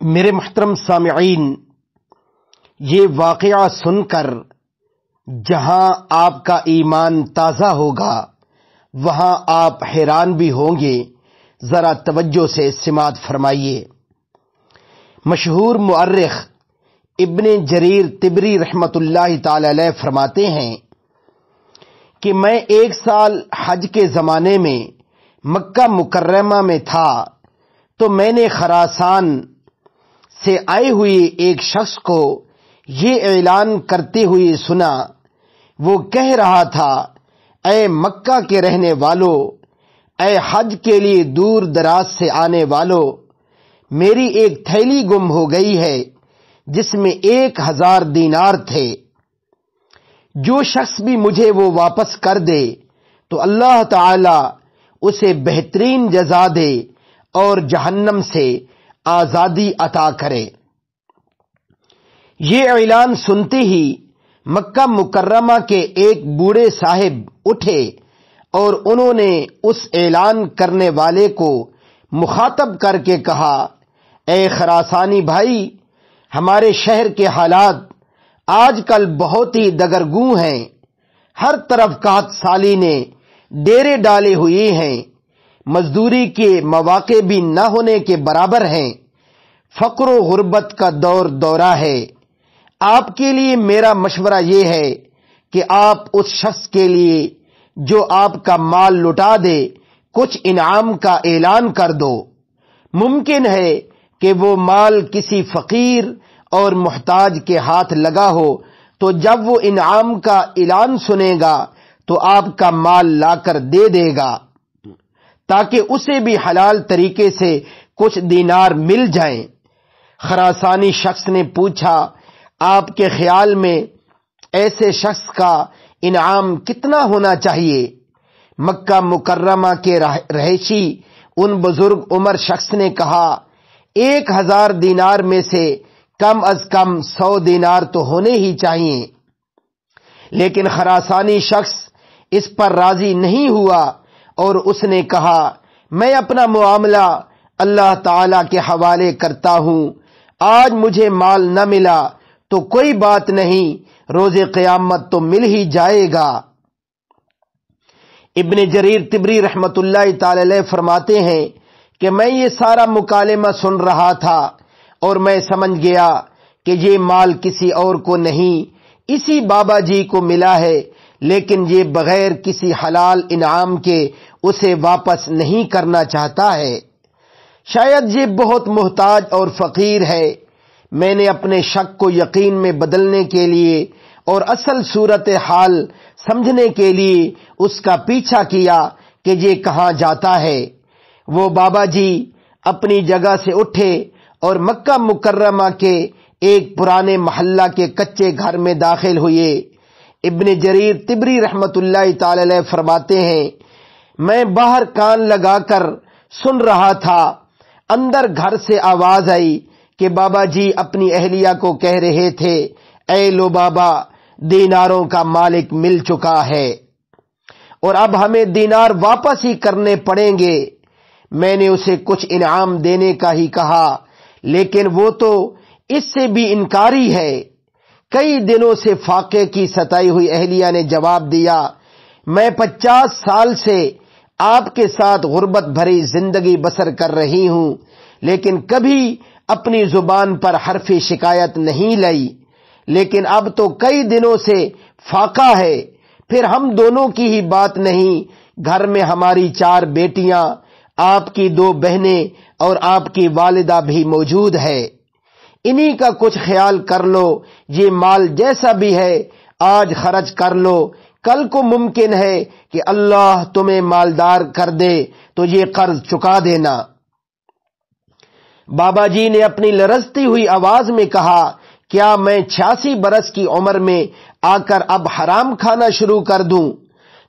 میرے محترم سامعین، یہ واقعہ سن کر جہاں آپ کا ایمان تازہ ہوگا وہاں آپ حیران بھی ہوں گے۔ ذرا توجہ سے سماعت فرمائیے۔ مشہور مورخ ابن جریر طبری رحمۃ اللہ تعالی علیہ فرماتے ہیں کہ میں 1 سال حج کے زمانے میں مکہ مکرمہ میں تھا تو میں نے خراسان سے آئے ہوئے ایک شخص کو یہ اعلان کرتے ہوئے سنا۔ وہ کہہ رہا تھا، اے مکہ کے رہنے والوں، اے حج کے لیے دور دراز سے آنے والوں، میری ایک تھیلی گم ہو گئی ہے جس میں 1000 دینار تھے۔ جو شخص بھی مجھے وہ واپس کر دے تو اللہ تعالی اسے بہترین جزا دے اور جہنم سے آزادی عطا کرے۔ یہ اعلان سنتے ہی مکہ مکرمہ کے ایک بوڑھے صاحب اٹھے اور انہوں نے اس اعلان کرنے والے کو مخاطب کر کے کہا، اے خراسانی بھائی، ہمارے شہر کے حالات آج کل بہت ہی دگرگوں ہیں۔ ہر طرف قحط سالی نے ڈیرے ڈالے ہوئے ہیں، مزدوری کے مواقع بھی نہ ہونے کے برابر ہیں، فقر و غربت کا دورہ ہے۔ آپ کے لیے میرا مشورہ یہ ہے کہ آپ اس شخص کے لیے جو آپ کا مال لٹا دے کچھ انعام کا اعلان کر دو۔ ممکن ہے کہ وہ مال کسی فقیر اور محتاج کے ہاتھ لگا ہو تو جب وہ انعام کا اعلان سنے گا تو آپ کا مال لا کر دے دے گا تاکہ اسے بھی حلال طریقے سے کچھ دینار مل جائیں۔ خراسانی شخص نے پوچھا، آپ کے خیال میں ایسے شخص کا انعام کتنا ہونا چاہیے؟ مکہ مکرمہ کے رہائشی ان بزرگ عمر شخص نے کہا، 1000 دینار میں سے کم از کم 100 دینار تو ہونے ہی چاہیے۔ لیکن خراسانی شخص اس پر راضی نہیں ہوا اور اس نے کہا، میں اپنا معاملہ اللہ تعالی کے حوالے کرتا ہوں، آج مجھے مال نہ ملا تو کوئی بات نہیں، روز قیامت تو مل ہی جائے گا۔ ابن جریر طبری رحمۃ اللہ تعالی علیہ فرماتے ہیں کہ میں یہ سارا مکالمہ سن رہا تھا اور میں سمجھ گیا کہ یہ مال کسی اور کو نہیں، اسی بابا جی کو ملا ہے، لیکن یہ بغیر کسی حلال انعام کے اسے واپس نہیں کرنا چاہتا ہے۔ شاید یہ بہت محتاج اور فقیر ہے۔ میں نے اپنے شک کو یقین میں بدلنے کے لیے اور اصل صورت حال سمجھنے کے لیے اس کا پیچھا کیا کہ یہ کہاں جاتا ہے۔ وہ بابا جی اپنی جگہ سے اٹھے اور مکہ مکرمہ کے ایک پرانے محلہ کے کچے گھر میں داخل ہوئے۔ ابن جریر طبری رحمت اللہ تعالی علیہ فرماتے ہیں، میں باہر کان لگا کر سن رہا تھا، اندر گھر سے آواز آئی کہ بابا جی اپنی اہلیہ کو کہہ رہے تھے، اے لو بابا، دیناروں کا مالک مل چکا ہے اور اب ہمیں دینار واپس ہی کرنے پڑیں گے۔ میں نے اسے کچھ انعام دینے کا ہی کہا، لیکن وہ تو اس سے بھی انکاری ہے۔ کئی دنوں سے فاقے کی ستائی ہوئی اہلیہ نے جواب دیا، میں 50 سال سے آپ کے ساتھ غربت بھری زندگی بسر کر رہی ہوں، لیکن کبھی اپنی زبان پر حرف شکایت نہیں لائی، لیکن اب تو کئی دنوں سے فاقہ ہے، پھر ہم دونوں کی ہی بات نہیں، گھر میں ہماری 4 بیٹیاں، آپ کی 2 بہنیں اور آپ کی والدہ بھی موجود ہے، انہی کا کچھ خیال کر لو، یہ مال جیسا بھی ہے آج خرچ کر لو، کل کو ممکن ہے کہ اللہ تمہیں مالدار کر دے تو یہ قرض چکا دینا۔ بابا جی نے اپنی لرزتی ہوئی آواز میں کہا، کیا میں 86 برس کی عمر میں آ کر اب حرام کھانا شروع کر دوں،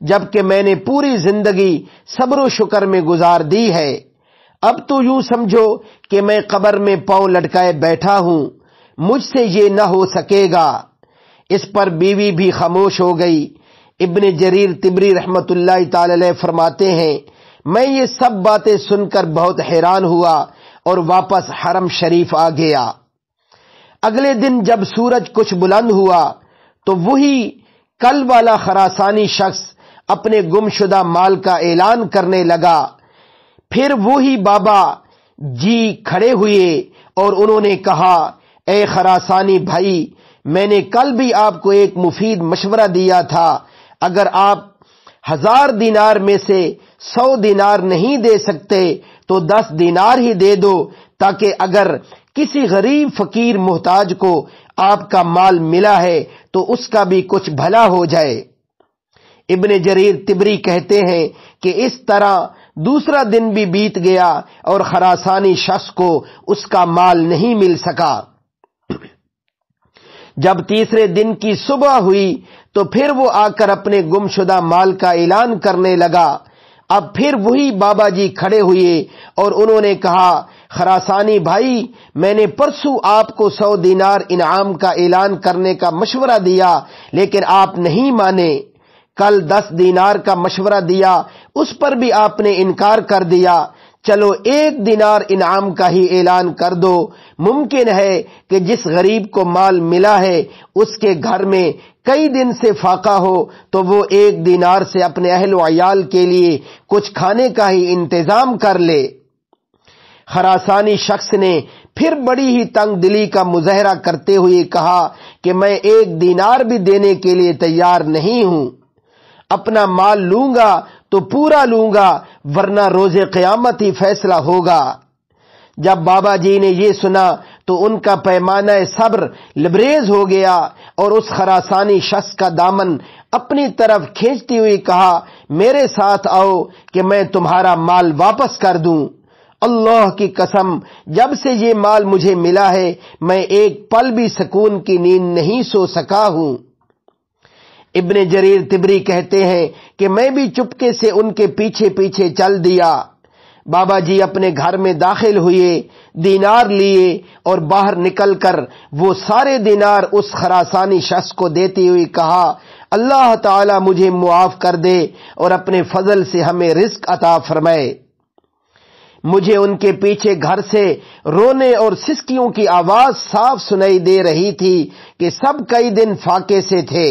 جبکہ میں نے پوری زندگی صبر و شکر میں گزار دی ہے؟ اب تو یوں سمجھو کہ میں قبر میں پاؤں لٹکائے بیٹھا ہوں، مجھ سے یہ نہ ہو سکے گا۔ اس پر بیوی بھی خاموش ہو گئی۔ ابن جریر طبری رحمت اللہ تعالی علیہ فرماتے ہیں، میں یہ سب باتیں سن کر بہت حیران ہوا اور واپس حرم شریف آ گیا۔ اگلے دن جب سورج کچھ بلند ہوا تو وہی کل والا خراسانی شخص اپنے گمشدہ مال کا اعلان کرنے لگا۔ پھر وہی بابا جی کھڑے ہوئے اور انہوں نے کہا، اے خراسانی بھائی، میں نے کل بھی آپ کو ایک مفید مشورہ دیا تھا، اگر آپ 1000 دینار میں سے 100 دینار نہیں دے سکتے تو 10 دینار ہی دے دو، تاکہ اگر کسی غریب فقیر محتاج کو آپ کا مال ملا ہے تو اس کا بھی کچھ بھلا ہو جائے۔ ابن جریر طبری کہتے ہیں کہ اس طرح دوسرا دن بھی بیت گیا اور خراسانی شخص کو اس کا مال نہیں مل سکا۔ جب تیسرے دن کی صبح ہوئی تو پھر وہ آ کر اپنے گمشدہ مال کا اعلان کرنے لگا۔ اب پھر وہی بابا جی کھڑے ہوئے اور انہوں نے کہا، خراسانی بھائی، میں نے پرسوں آپ کو 100 دینار انعام کا اعلان کرنے کا مشورہ دیا، لیکن آپ نہیں مانے۔ کل 10 دینار کا مشورہ دیا، اس پر بھی آپ نے انکار کر دیا۔ چلو 1 دینار انعام کا ہی اعلان کر دو۔ ممکن ہے کہ جس غریب کو مال ملا ہے اس کے گھر میں کئی دن سے فاقہ ہو تو وہ 1 دینار سے اپنے اہل و عیال کے لیے کچھ کھانے کا ہی انتظام کر لے۔ خراسانی شخص نے پھر بڑی ہی تنگ دلی کا مظاہرہ کرتے ہوئے کہا کہ میں 1 دینار بھی دینے کے لیے تیار نہیں ہوں، اپنا مال لوں گا تو پورا لوں گا، ورنہ روز قیامت ہی فیصلہ ہوگا۔ جب بابا جی نے یہ سنا تو ان کا پیمانہ صبر لبریز ہو گیا اور اس خراسانی شخص کا دامن اپنی طرف کھینچتی ہوئی کہا، میرے ساتھ آؤ کہ میں تمہارا مال واپس کر دوں۔ اللہ کی قسم، جب سے یہ مال مجھے ملا ہے میں ایک پل بھی سکون کی نیند نہیں سو سکا ہوں۔ ابن جریر طبری کہتے ہیں کہ میں بھی چپکے سے ان کے پیچھے پیچھے چل دیا۔ بابا جی اپنے گھر میں داخل ہوئے، دینار لیے اور باہر نکل کر وہ سارے دینار اس خراسانی شخص کو دیتی ہوئی کہا، اللہ تعالی مجھے معاف کر دے اور اپنے فضل سے ہمیں رزق عطا فرمائے۔ مجھے ان کے پیچھے گھر سے رونے اور سسکیوں کی آواز صاف سنائی دے رہی تھی کہ سب کئی دن فاقے سے تھے۔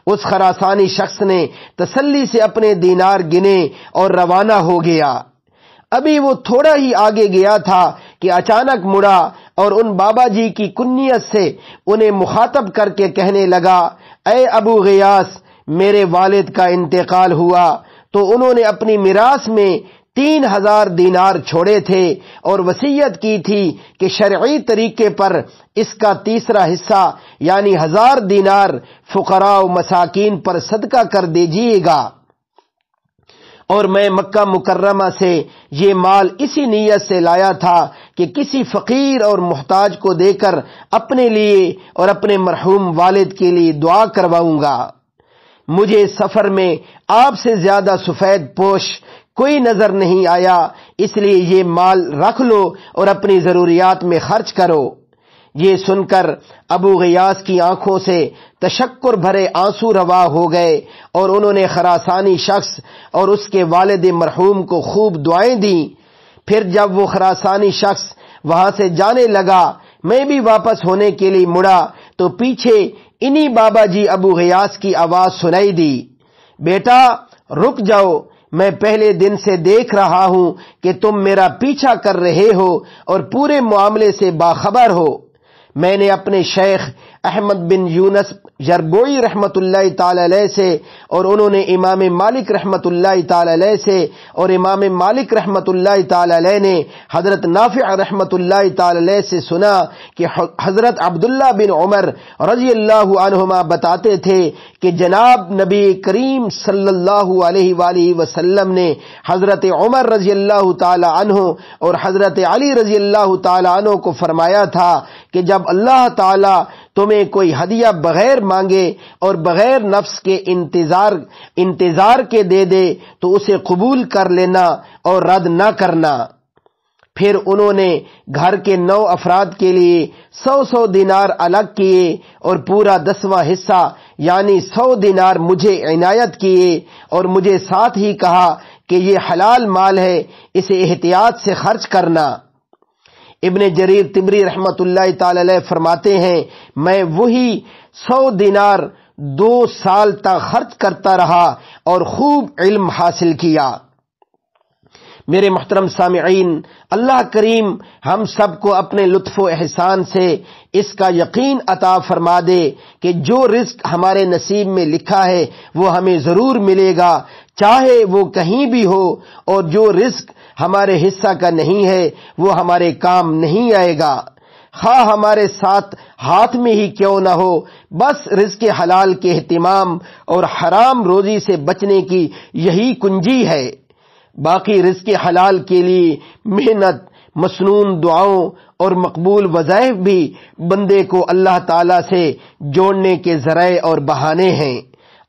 اس خراسانی شخص نے تسلی سے اپنے دینار گنے اور روانہ ہو گیا۔ ابھی وہ تھوڑا ہی آگے گیا تھا کہ اچانک مڑا اور ان بابا جی کی کنیت سے انہیں مخاطب کر کے کہنے لگا، اے ابو غیاث، میرے والد کا انتقال ہوا تو انہوں نے اپنی میراث میں 3000 دینار چھوڑے تھے اور وصیت کی تھی کہ شرعی طریقے پر اس کا تیسرا حصہ یعنی 1000 دینار فقراء و مساکین پر صدقہ کر دیجیے گا، اور میں مکہ مکرمہ سے یہ مال اسی نیت سے لایا تھا کہ کسی فقیر اور محتاج کو دے کر اپنے لیے اور اپنے مرحوم والد کے لیے دعا کرواؤں گا۔ مجھے سفر میں آپ سے زیادہ سفید پوش کوئی نظر نہیں آیا، اس لیے یہ مال رکھ لو اور اپنی ضروریات میں خرچ کرو۔ یہ سن کر ابو غیاث کی آنکھوں سے تشکر بھرے آنسو روا ہو گئے اور انہوں نے خراسانی شخص اور اس کے والد مرحوم کو خوب دعائیں دیں۔ پھر جب وہ خراسانی شخص وہاں سے جانے لگا، میں بھی واپس ہونے کے لیے مڑا تو پیچھے انہی بابا جی ابو غیاث کی آواز سنائی دی، بیٹا رک جاؤ، میں پہلے دن سے دیکھ رہا ہوں کہ تم میرا پیچھا کر رہے ہو اور پورے معاملے سے باخبر ہو۔ میں نے اپنے شیخ احمد بن یونس جربوئی رحمت اللہ تعالی علیہ سے اور انہوں نے امام مالک رحمت اللہ تعالی علیہ سے اور امام مالک رحمت اللہ تعالی علیہ نے حضرت نافع رحمت اللہ تعالی علیہ سے سنا کہ حضرت عبداللہ بن عمر رضی اللہ عنہما بتاتے تھے کہ جناب نبی کریم صلی اللہ علیہ وآلہ وسلم نے حضرت عمر رضی اللہ تعالی عنہ اور حضرت علی رضی اللہ تعالی عنہ کو فرمایا تھا کہ جب اللہ تعالی تمہیں کوئی ہدیہ بغیر مانگے اور بغیر نفس کے انتظار کے دے دے تو اسے قبول کر لینا اور رد نہ کرنا۔ پھر انہوں نے گھر کے 9 افراد کے لیے 100 دینار الگ کیے اور پورا 10واں حصہ یعنی 100 دینار مجھے عنایت کیے اور مجھے ساتھ ہی کہا کہ یہ حلال مال ہے، اسے احتیاط سے خرچ کرنا۔ ابن جریر طبری رحمت اللہ تعالی علیہ فرماتے ہیں میں وہی 100 دینار 2 سال تک خرچ کرتا رہا اور خوب علم حاصل کیا۔ میرے محترم سامعین، اللہ کریم ہم سب کو اپنے لطف و احسان سے اس کا یقین عطا فرما دے کہ جو رزق ہمارے نصیب میں لکھا ہے وہ ہمیں ضرور ملے گا، چاہے وہ کہیں بھی ہو، اور جو رزق ہمارے حصہ کا نہیں ہے وہ ہمارے کام نہیں آئے گا، خواہ ہمارے ساتھ ہاتھ میں ہی کیوں نہ ہو۔ بس رزق حلال کے اہتمام اور حرام روزی سے بچنے کی یہی کنجی ہے۔ باقی رزق حلال کے لیے محنت، مسنون دعاؤں اور مقبول وظائف بھی بندے کو اللہ تعالی سے جوڑنے کے ذرائع اور بہانے ہیں۔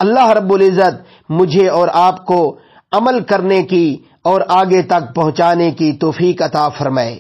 اللہ رب العزت مجھے اور آپ کو عمل کرنے کی اور آگے تک پہنچانے کی توفیق عطا فرمائے۔